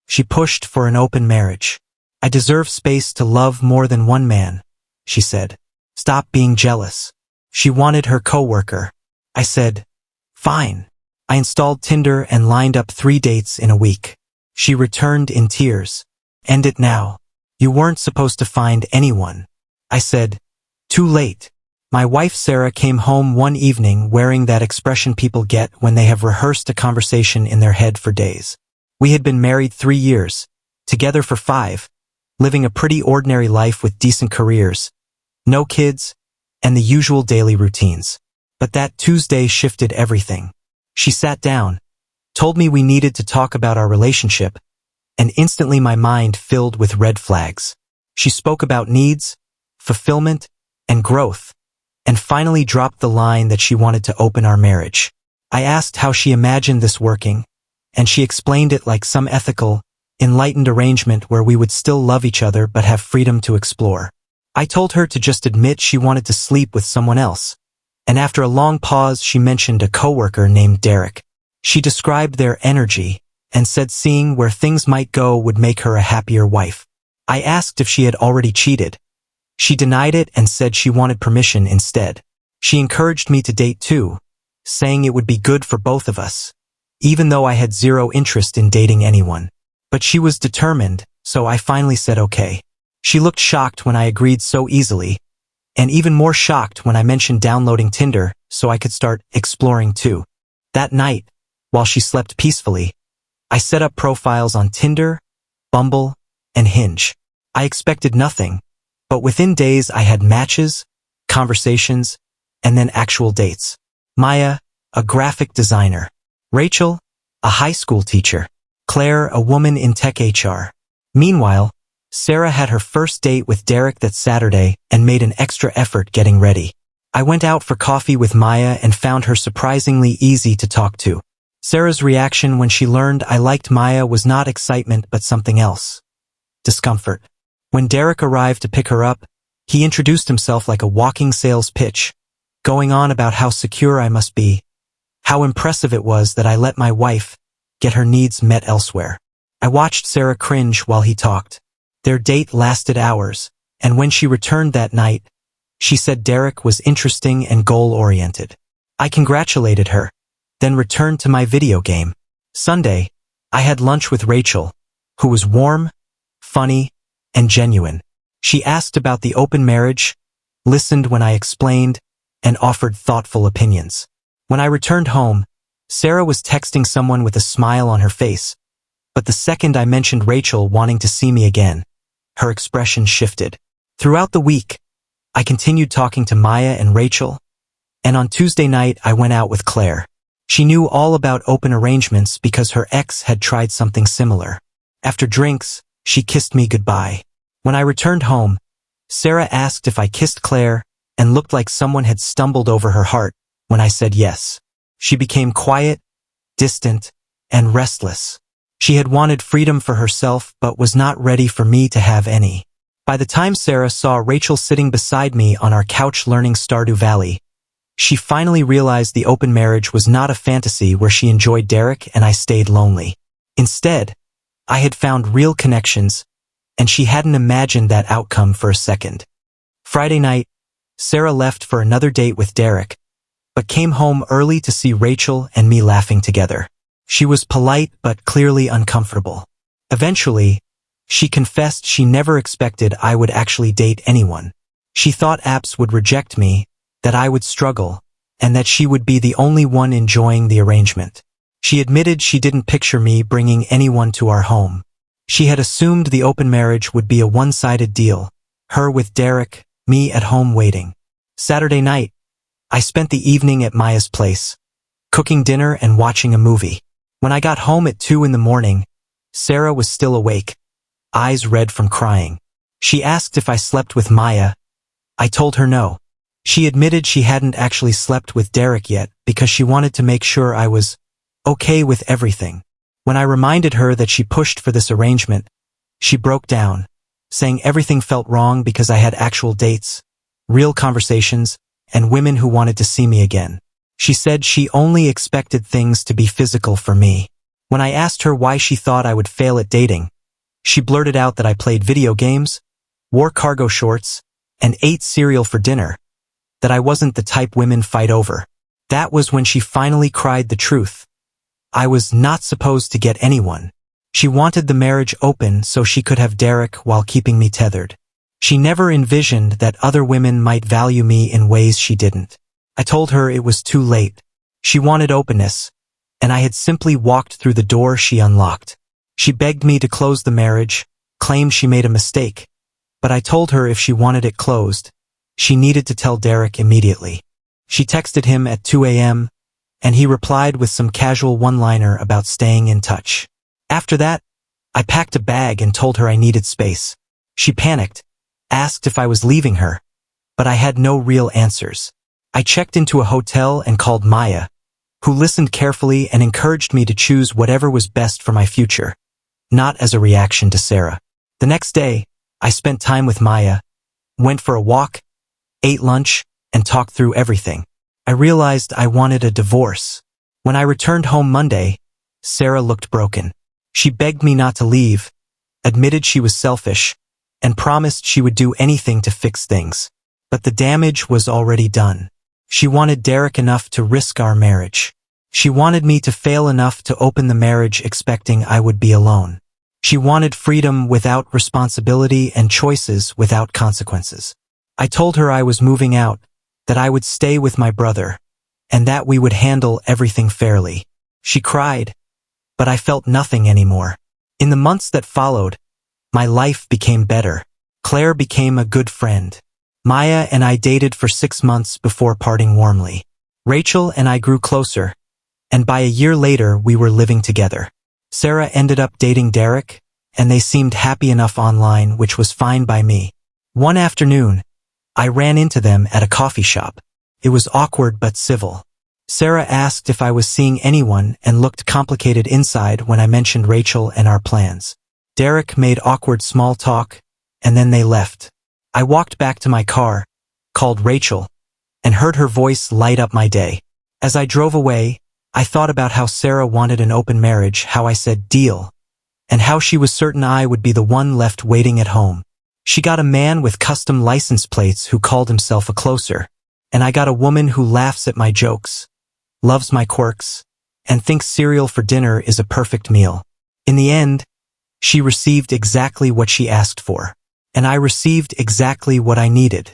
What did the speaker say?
She pushed for an open marriage. I deserve space to love more than one man, she said. Stop being jealous. She wanted her coworker. I said, fine. I installed Tinder and lined up 3 dates in a week. She returned in tears. End it now. You weren't supposed to find anyone. I said, too late. My wife Sarah came home one evening wearing that expression people get when they have rehearsed a conversation in their head for days. We had been married 3 years, together for 5, living a pretty ordinary life with decent careers, no kids, and the usual daily routines. But that Tuesday shifted everything. She sat down, told me we needed to talk about our relationship, and instantly my mind filled with red flags. She spoke about needs, fulfillment, and growth, and finally dropped the line that she wanted to open our marriage. I asked how she imagined this working, and she explained it like some ethical, enlightened arrangement where we would still love each other but have freedom to explore. I told her to just admit she wanted to sleep with someone else, and after a long pause she mentioned a coworker named Derek. She described their energy and said seeing where things might go would make her a happier wife. I asked if she had already cheated. She denied it and said she wanted permission instead. She encouraged me to date too, saying it would be good for both of us, even though I had zero interest in dating anyone. But she was determined, so I finally said okay. She looked shocked when I agreed so easily, and even more shocked when I mentioned downloading Tinder so I could start exploring too. That night, while she slept peacefully, I set up profiles on Tinder, Bumble, and Hinge. I expected nothing, but within days I had matches, conversations, and then actual dates. Maya, a graphic designer. Rachel, a high school teacher. Claire, a woman in tech HR. Meanwhile, Sarah had her first date with Derek that Saturday and made an extra effort getting ready. I went out for coffee with Maya and found her surprisingly easy to talk to. Sarah's reaction when she learned I liked Maya was not excitement but something else. Discomfort. When Derek arrived to pick her up, he introduced himself like a walking sales pitch, going on about how secure I must be, how impressive it was that I let my wife get her needs met elsewhere. I watched Sarah cringe while he talked. Their date lasted hours, and when she returned that night, she said Derek was interesting and goal-oriented. I congratulated her, then returned to my video game. Sunday, I had lunch with Rachel, who was warm, funny, and genuine. She asked about the open marriage, listened when I explained, and offered thoughtful opinions. When I returned home, Sarah was texting someone with a smile on her face, but the second I mentioned Rachel wanting to see me again, her expression shifted. Throughout the week, I continued talking to Maya and Rachel, and on Tuesday night I went out with Claire. She knew all about open arrangements because her ex had tried something similar. After drinks, she kissed me goodbye. When I returned home, Sarah asked if I kissed Claire and looked like someone had stumbled over her heart when I said yes. She became quiet, distant, and restless. She had wanted freedom for herself but was not ready for me to have any. By the time Sarah saw Rachel sitting beside me on our couch learning Stardew Valley, she finally realized the open marriage was not a fantasy where she enjoyed Derek and I stayed lonely. Instead, I had found real connections, and she hadn't imagined that outcome for a second. Friday night, Sarah left for another date with Derek, but came home early to see Rachel and me laughing together. She was polite but clearly uncomfortable. Eventually, she confessed she never expected I would actually date anyone. She thought apps would reject me, that I would struggle, and that she would be the only one enjoying the arrangement. She admitted she didn't picture me bringing anyone to our home. She had assumed the open marriage would be a one-sided deal, her with Derek, me at home waiting. Saturday night, I spent the evening at Maya's place, cooking dinner and watching a movie. When I got home at 2 in the morning, Sarah was still awake, eyes red from crying. She asked if I slept with Maya. I told her no. She admitted she hadn't actually slept with Derek yet because she wanted to make sure I was okay with everything. When I reminded her that she pushed for this arrangement, she broke down, saying everything felt wrong because I had actual dates, real conversations, and women who wanted to see me again. She said she only expected things to be physical for me. When I asked her why she thought I would fail at dating, she blurted out that I played video games, wore cargo shorts, and ate cereal for dinner, that I wasn't the type women fight over. That was when she finally cried the truth. I was not supposed to get anyone. She wanted the marriage open so she could have Derek while keeping me tethered. She never envisioned that other women might value me in ways she didn't. I told her it was too late. She wanted openness, and I had simply walked through the door she unlocked. She begged me to close the marriage, claimed she made a mistake, but I told her if she wanted it closed, she needed to tell Derek immediately. She texted him at 2 a.m., and he replied with some casual one-liner about staying in touch. After that, I packed a bag and told her I needed space. She panicked, asked if I was leaving her, but I had no real answers. I checked into a hotel and called Maya, who listened carefully and encouraged me to choose whatever was best for my future, not as a reaction to Sarah. The next day, I spent time with Maya, went for a walk, ate lunch, and talked through everything. I realized I wanted a divorce. When I returned home Monday, Sarah looked broken. She begged me not to leave, admitted she was selfish, and promised she would do anything to fix things. But the damage was already done. She wanted Derek enough to risk our marriage. She wanted me to fail enough to open the marriage expecting I would be alone. She wanted freedom without responsibility and choices without consequences. I told her I was moving out, that I would stay with my brother, and that we would handle everything fairly. She cried, but I felt nothing anymore. In the months that followed, my life became better. Claire became a good friend. Maya and I dated for 6 months before parting warmly. Rachel and I grew closer, and by a year later we were living together. Sarah ended up dating Derek, and they seemed happy enough online, which was fine by me. One afternoon, I ran into them at a coffee shop. It was awkward but civil. Sarah asked if I was seeing anyone and looked complicated inside when I mentioned Rachel and our plans. Derek made awkward small talk, and then they left. I walked back to my car, called Rachel, and heard her voice light up my day. As I drove away, I thought about how Sarah wanted an open marriage, how I said deal, and how she was certain I would be the one left waiting at home. She got a man with custom license plates who called himself a closer, and I got a woman who laughs at my jokes, loves my quirks, and thinks cereal for dinner is a perfect meal. In the end, she received exactly what she asked for, and I received exactly what I needed.